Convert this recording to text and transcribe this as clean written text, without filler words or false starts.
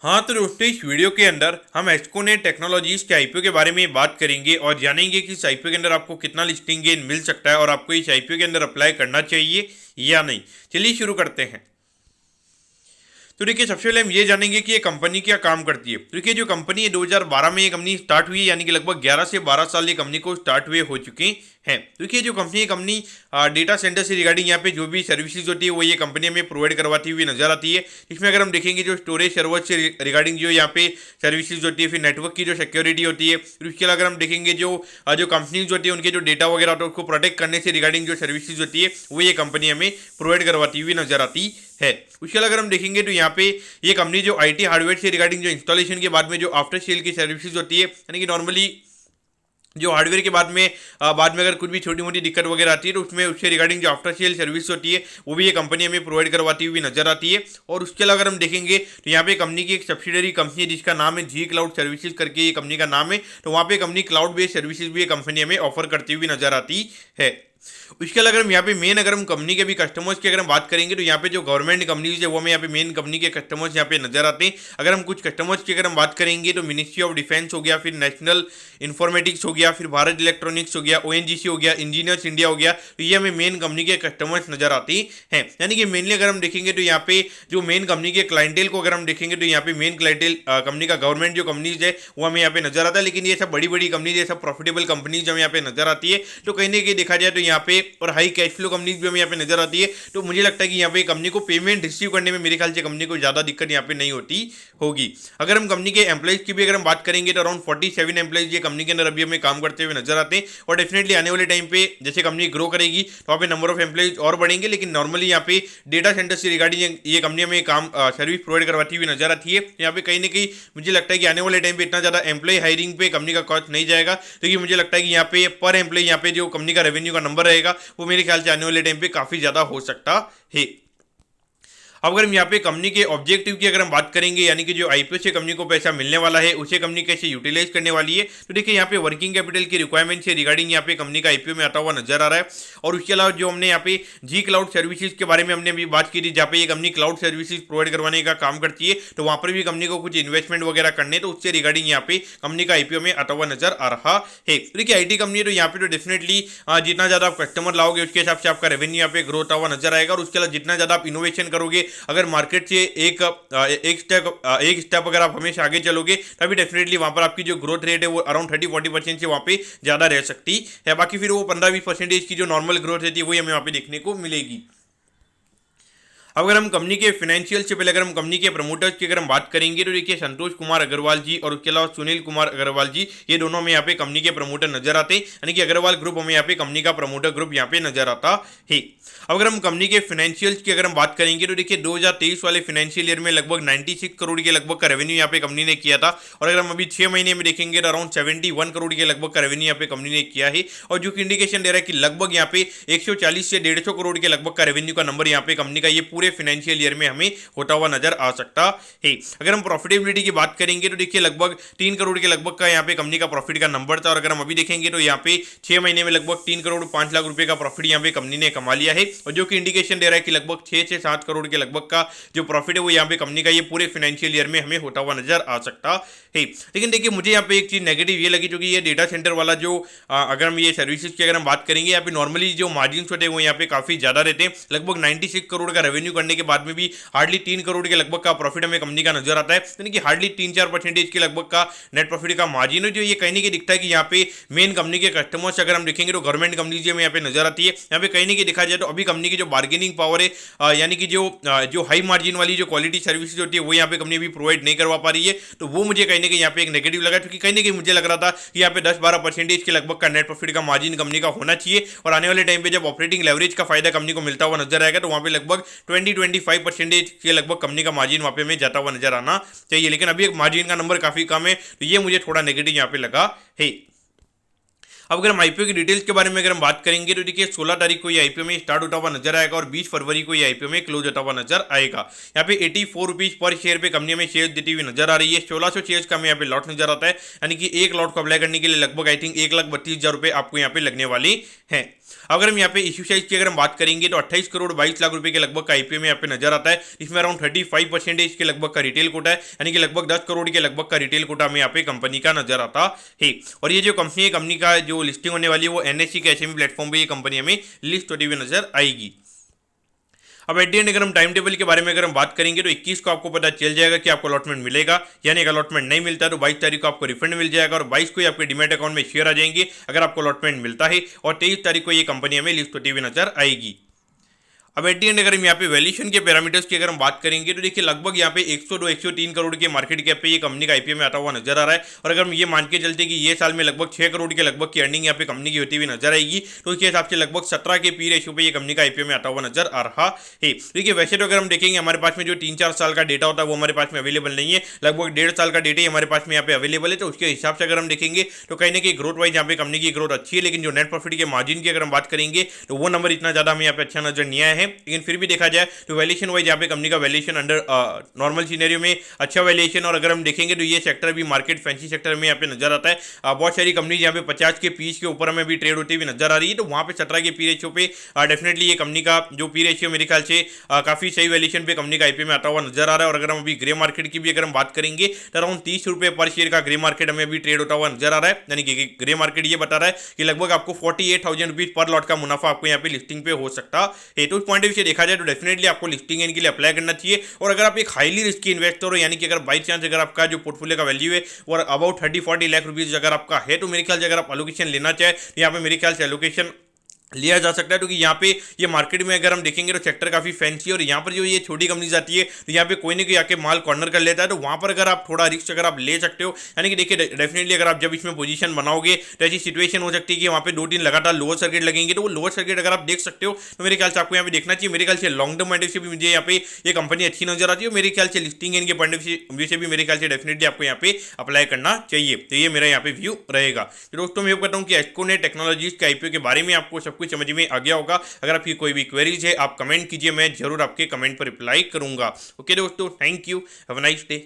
हाँ तो दोस्तों, इस वीडियो के अंदर हम एस्कोनेट टेक्नोलॉजीज के आईपीओ के बारे में बात करेंगे और जानेंगे कि इस आईपीओ के अंदर आपको कितना लिस्टिंग गेन मिल सकता है और आपको इस आईपीओ के अंदर अप्लाई करना चाहिए या नहीं। चलिए शुरू करते हैं। तो देखिए, सबसे पहले हम ये जानेंगे कि ये कंपनी क्या काम करती है। तो देखिए, जो कंपनी है 2012 में ये कंपनी स्टार्ट हुई है, यानी कि लगभग 11 से 12 साल ये कंपनी को स्टार्ट हुए हो चुके हैं। तो देखिए, जो कंपनी डेटा सेंटर से रिगार्डिंग यहाँ पे जो भी सर्विसेज होती है वो ये कंपनी हमें प्रोवाइड करवाती हुई नजर आती है। इसमें अगर हम देखेंगे जो स्टोरेज सर्वर से रिगार्डिंग जो यहाँ पे सर्विसेज होती है, फिर नेटवर्क की जो सिक्योरिटी होती है, फिर उसके अलावा अगर हम देखेंगे जो कंपनीज होती है उनके जो डेटा वगैरह होता है उसको प्रोटेक्ट करने से रिगार्डिंग जो सर्विसेज होती है वो ये कंपनी हमें प्रोवाइड करवाती हुई नजर आती है। उसके अलावा अगर हम देखेंगे तो यहाँ पे ये कंपनी जो आईटी हार्डवेयर से रिगार्डिंग जो इंस्टॉलेशन के बाद में जो आफ्टर सेल की सर्विसेज होती है, यानी कि नॉर्मली जो हार्डवेयर के बाद में अगर कुछ भी छोटी मोटी दिक्कत वगैरह आती है तो उसमें उससे रिगार्डिंग जो आफ्टर सेल सर्विस होती है वो भी ये कंपनी हमें प्रोवाइड करवाती हुई नजर आती है। और उसके अलावा अगर हम देखेंगे तो यहाँ पे कंपनी की एक सब्सिडरी कंपनी है जिसका नाम है जी क्लाउड सर्विसेज करके ये कंपनी का नाम है। तो वहाँ पे कंपनी क्लाउड बेस्ड सर्विसेज भी ये कंपनी हमें ऑफर करती हुई नजर आती है। उसके अलावा अगर हम यहाँ पे मेन अगर हम कंपनी के भी कस्टमर्स की अगर हम बात करेंगे तो यहाँ पे जो गवर्नमेंट कंपनीज है वो हमें यहाँ पे मेन कंपनी के कस्टमर्स यहाँ पे नजर आते हैं। अगर हम कुछ कस्टमर्स की अगर हम बात करेंगे तो मिनिस्ट्री ऑफ डिफेंस हो गया, फिर नेशनल इंफॉर्मेटिक्स हो गया, फिर भारत इलेक्ट्रॉनिक्स हो गया, ओएनजीसी हो गया, इंजीनियर्स इंडिया हो गया, तो ये हमें मेन कंपनी के कस्टमर्स नजर आती हैं। यानी कि मेनली अगर हम देखेंगे तो यहाँ पे जो मेन कंपनी के क्लाइंटेल को अगर हम देखेंगे तो यहाँ पे मेन क्लाइंटेल कंपनी का गवर्नमेंट जो कंपनीज है वो हमें यहाँ पे नजर आता है। लेकिन ये सब बड़ी बड़ी कंपनीज, ये सब प्रॉफिटेबल कंपनीज हमें यहाँ पे नजर आती है। तो कहीं ना कहीं देखा जाए तो यहाँ पे और हाई कैश फ्लो कंपनीज भी हमें यहाँ पे नजर आती है। तो मुझे लगता है कि यहाँ पे कंपनी को पेमेंट रिसीव करने में मेरे ख्याल से कंपनी को ज्यादा दिक्कत यहाँ पे नहीं होती होगी। अगर हम कंपनी के एम्प्लॉइज की भी अगर हम बात करेंगे तो अराउंड 47 एम्प्लॉइज ये कंपनी के अंदर अभी हमें काम करते हुए नजर आते हैं। और डेफिनेटली आने वाले टाइम पे जैसे कंपनी ग्रो करेगी तो वहाँ पे नंबर ऑफ एम्प्लॉइज और बढ़ेंगे। लेकिन नॉर्मली यहाँ पे डेटा सेंटर से रिगार्डिंग ये कंपनी हमें काम सर्विस प्रोवाइड करवाती हुई नजर आती है। यहाँ पे कहीं ना कहीं मुझे लगता है कि आने वाले टाइम पे इतना ज्यादा एम्प्लॉय हायरिंग पे कंपनी का कॉस्ट नहीं जाएगा, क्योंकि मुझे लगता है कि यहाँ पे पर एम्प्लॉय यहाँ पे जो कंपनी का रेवेन्यू का नंबर रहेगा वो मेरे ख्याल से आने वाले टाइम पे काफी ज्यादा हो सकता है। अब अगर हम यहाँ पे कंपनी के ऑब्जेक्टिव की अगर हम बात करेंगे, यानी कि जो आईपीओ से कंपनी को पैसा मिलने वाला है उसे कंपनी कैसे यूटिलाइज करने वाली है, तो देखिए यहाँ पे वर्किंग कैपिटल की रिक्वायरमेंट से रिगार्डिंग यहाँ पे कंपनी का आईपीओ में आता हुआ नजर आ रहा है। और उसके अलावा जो हमने यहाँ पे जी क्लाउड सर्विसेज के बारे में हमने अभी बात की थी, जहाँ पे ये कंपनी क्लाउड सर्विसेज प्रोवाइड करवाने का काम करती है, तो वहाँ पर भी कंपनी को कुछ इन्वेस्टमेंट वगैरह करने, तो उससे रिगार्डिंग यहाँ पे कंपनी का आईपीओ में आता हुआ नजर आ रहा है। तो देखिए आईटी कंपनी है तो यहाँ पे तो डेफिनेटली जितना ज्यादा आप कस्टमर लाओगे उसके हिसाब से आपका रेवेन्यू यहाँ पे ग्रोथ हुआ नजर आएगा। और उसके अलावा जितना ज्यादा आप इनोवेशन करोगे, अगर मार्केट एक स्टेप अगर आप हमेशा आगे चलोगे तभी डेफिनेटली वहां पर आपकी जो ग्रोथ रेट है वो अराउंड 30-40% से वहां पे ज्यादा रह सकती है। बाकी फिर वो 15-20% की जो नॉर्मल ग्रोथ रहती है वही हमें वहां पे देखने को मिलेगी। अब अगर हम कंपनी के फाइनेंशियल से पहले अगर हम कंपनी के प्रमोटर्स की अगर हम बात करेंगे तो देखिए संतोष कुमार अग्रवाल जी और उसके अलावा सुनील कुमार अग्रवाल जी, ये दोनों में यहाँ पे कंपनी के प्रमोटर नजर आते हैं। यानी कि अग्रवाल ग्रुप हमें यहाँ पे कंपनी का प्रमोटर ग्रुप यहाँ पे नजर आता है। अब अगर हम कंपनी के फाइनेंशियल्स की अगर हम बात करेंगे तो देखिए 2023 वाले फाइनेंशियल ईयर में लगभग 96 करोड़ के लगभग का रेवेन्यू यहाँ पे कंपनी ने किया था। और अगर हम अभी 6 महीने में देखेंगे तो अराउंड 71 करोड़ के लगभग का रेवेन्यू यहाँ पे कंपनी ने किया है। और जो कि इंडिकेशन दे रहा है कि लगभग यहाँ पे 140 से 150 करोड़ के लगभग का रेवेन्यू का नंबर यहाँ पे कंपनी का ये पूरे फाइनेंशियल ईयर में हमें होता हुआ नजर आ सकता है। अगर हम प्रॉफिटेबिलिटी की बात करेंगे तो देखिए लगभग 3 करोड़ के लगभग का यहाँ पे कंपनी का प्रॉफिट का नंबर था। और अगर हम अभी देखेंगे तो यहाँ पे 6 महीने में लगभग 3 करोड़ 5 लाख रुपए का प्रॉफिट यहाँ पे कंपनी ने कमा लिया है। और जो कि इंडिकेशन दे रहा है कि लगभग 6 से 7 करोड़ के लगभग का जो प्रॉफिट है वो यहाँ पे कंपनी का ये पूरे फाइनेंशियल ईयर में हमें होता हुआ नजर आ सकता है। लेकिन देखिए मुझे यहाँ पे एक चीज नेगेटिव ये लगी, जो कि ये डेटा सेंटर वाला जो अगर हम ये सर्विसेज की अगर हम बात करेंगे, यहाँ पे नॉर्मली जो मार्जिन होते हैं वो यहाँ पे काफी ज्यादा रहते हैं। लगभग 96 करोड़ का रेवेन्यू करने के बाद में भी हार्डली 3 करोड़ के लगभग का प्रॉफिट हमें कंपनी का नजर आता है। यानी कि हार्डली 3-4% के लगभग का नेट प्रॉफिट का मार्जिन है, जो ये कहीं नहीं दिखता है कि यहाँ पे मेन कंपनी के कस्टमर्स अगर हम देखेंगे तो गवर्नमेंट कंपनीज में यहाँ पे नजर आती है। यहाँ पे कहीं नहीं देखा जाए तो अभी कंपनी की जो बार्गेनिंग पावर है, यानी कि जो हाई मार्जिन वाली जो क्वालिटी सर्विसेज होती है वो यहाँ पे कंपनी अभी प्रोवाइड नहीं करवा पा रही है। तो वो मुझे कहीं ना कहीं यहाँ पे एक नेगेटिव लगा, क्योंकि कहीं ना कहीं मुझे लग रहा था कि यहाँ पे 10-12% के लगभग का नेट प्रॉफिट का मार्जिन कंपनी का होना चाहिए। और आने वाले टाइम पे जब ऑपरेटिंग लेवरेज का फायदा कंपनी को मिलता हुआ नजर आएगा तो वहाँ पे लगभग 20-25% के लगभग कंपनी का मार्जिन वहाँ पे हमें जाता हुआ नजर आना चाहिए। लेकिन अभी एक मार्जिन का नंबर काफी कम है, तो ये मुझे थोड़ा नेगेटिव यहाँ पे लगा है। अब अगर हम आईपीओ की डिटेल्स के बारे में अगर हम बात करेंगे तो देखिए 16 तारीख को ये आईपीओ में स्टार्ट होता हुआ नजर आएगा और 20 फरवरी को ये आईपीओ में क्लोज होता हुआ नजर आएगा। यहाँ पे 84 रुपीज पर शेयर पे कंपनी में शेयर देती हुई नजर आ रही है। 1600 शेयर का हमें यहाँ पे लॉट नजर आता है, यानी कि एक लॉट को अप्लाई करने के लिए लगभग आई थिंक 1,32,000 रुपए आपको यहाँ पे लगने वाली है। अगर हम यहाँ पे इश्यू साइज की अगर हम बात करेंगे तो 28 करोड़ 22 लाख रुपए के लगभग का आईपीओ में यहाँ पे नजर आता है। इसमें अराउंड 35% के लगभग का रिटेल कोटा है, यानी कि लगभग 10 करोड़ के लगभग का रिटेल कोटा हमें यहाँ पे कंपनी का नजर आता है। और ये जो कंपनी है, कंपनी का जो लिस्टिंग होने वाली है वो एनएससी के एसएमई प्लेटफॉर्म पे ये कंपनी हमें लिस्ट होती हुई नजर आएगी। अब एट दी एंड अगर हम टाइम टेबल के बारे में अगर हम बात करेंगे तो 21 को आपको पता चल जाएगा कि आपको अलॉटमेंट मिलेगा, यानी अगर अलॉटमेंट नहीं मिलता तो 22 तारीख को आपको रिफंड मिल जाएगा और 22 को ही आपके डीमैट अकाउंट में शेयर आ जाएंगे अगर आपको अलॉटमेंट मिलता है, और 23 तारीख को ये कंपनी हमें लिस्ट होती हुई नजर आएगी। अब एट दी एंड अगर हम यहाँ पे वैल्यूएशन के पैरामीटर्स की अगर हम बात करेंगे तो देखिए लगभग यहाँ पे 102-103 करोड़ के मार्केट कैप पे ये कंपनी का आईपीओ में आता हुआ नजर आ रहा है। और अगर हम ये मान के चलते कि ये साल में लगभग 6 करोड़ के लगभग की अर्निंग यहाँ पे कंपनी की होती हुई नजर आएगी, तो उसके हिसाब से लगभग 17 के पी रेशियो पे ये कंपनी का आईपीओ में आता हुआ नजर आ रहा है। देखिए वैसे तो अगर हम देखेंगे हमारे पास में जो 3-4 साल का डेटा होता है वो हमारे पास में अवेलेबल नहीं है, लगभग 1.5 साल का डेटा ही हमारे पास में यहाँ पे अवेलेबल है। तो उसके हिसाब से अगर हम देखेंगे तो कहीं ना कहीं ग्रोथ वाइज यहाँ पे कंपनी की ग्रोथ अच्छी है, लेकिन जो नेट प्रॉफिट के मार्जिन की अगर हम बात करेंगे तो वो नंबर इतना ज्यादा हमें यहाँ पे अच्छा नजर नहीं आया है। लेकिन फिर भी देखा जाए तो वैल्यूएशन वाइज यहाँ पे कंपनी का वैल्यूएशन अंडर नॉर्मल सिनेरियो में अच्छा वैल्यूएशन। और अगर हम देखेंगे तो ये सेक्टर भी मार्केट फैंसी सेक्टर में यहाँ पे नजर आता है। बहुत सारी कंपनी यहाँ पे 50 के पीस के ऊपर हमें भी ट्रेड होती हुई नजर आ रही है, तो वहाँ पे 17 के पी रेशियो पे डेफिनेटली ये कंपनी का जो पी रेशियो मेरे ख्याल से काफी सही वैल्यूएशन पे कंपनी का आईपीओ में आता हुआ नजर आ रहा है। और अगर हम अभी ग्रे मार्केट की भी अगर हम बात करेंगे तो अराउंड 30 रुपए पर शेयर का ग्रे मार्केट हमें अभी ट्रेड होता हुआ नजर आ रहा है, यानी कि ग्रे मार्केट ये बता रहा है कि लगभग आपको 48,000 रुपीज पर लॉट का मुनाफा आपको यहाँ पे लिस्टिंग पे हो सकता है। तो उस पॉइंट ऑफ व्यू से देखा जाए तो डेफिनेटली आपको लिस्टिंग इनके लिए अप्लाई करना चाहिए। और अगर आप एक हाईली रिस्की इन्वेस्टर हो, यानी कि अगर बाई चांस अगर आपका जो पोर्टफोलियो का वैल्यू है वो अबाउट 30-40 लाख रुपीज अगर आपका है, तो मेरे ख्याल से अगर आप एलोकेशन लेना चाहे तो यहाँ पे मेरे ख्याल से एलोकेशन लिया जा सकता है। क्योंकि यहाँ पे ये मार्केट में अगर हम देखेंगे तो सेक्टर काफी फैंसी है और यहाँ पर जो ये छोटी कंपनीज आती है तो यहाँ पे कोई ना कोई आके माल कॉर्नर कर लेता है, तो वहाँ पर अगर आप थोड़ा रिस्क अगर आप ले सकते हो, यानी कि देखिए डेफिनेटली अगर आप जब इसमें पोजीशन बनाओगे तो ऐसी सिचुएशन हो सकती है कि वहाँ पे 2-3 लगातार लोअर सर्किट लगेंगे, तो वो लोअर सर्किट अगर आप देख सकते हो तो मेरे ख्याल से आपको यहाँ पे देखना चाहिए। मेरे ख्याल से long term point of view से भी मुझे यहाँ पे ये कंपनी अच्छी नजर आती है, मेरे ख्याल से लिस्टिंग इनके पॉइंट ऑफ व्यू से भी मेरे ख्याल से डेफिनेटली आपको यहाँ पे अप्लाई करना चाहिए। तो ये मेरा यहाँ पे व्यू रहेगा। तो दोस्तों मैं कहता हूँ कि एस्कोनेट टेक्नोलॉजीज के आईपीओ के बारे में आपको सब कुछ समझ में आ गया होगा। अगर आपकी कोई भी क्वेरीज है आप कमेंट कीजिए, मैं जरूर आपके कमेंट पर रिप्लाई करूंगा। ओके दोस्तों, thank you, have a nice day.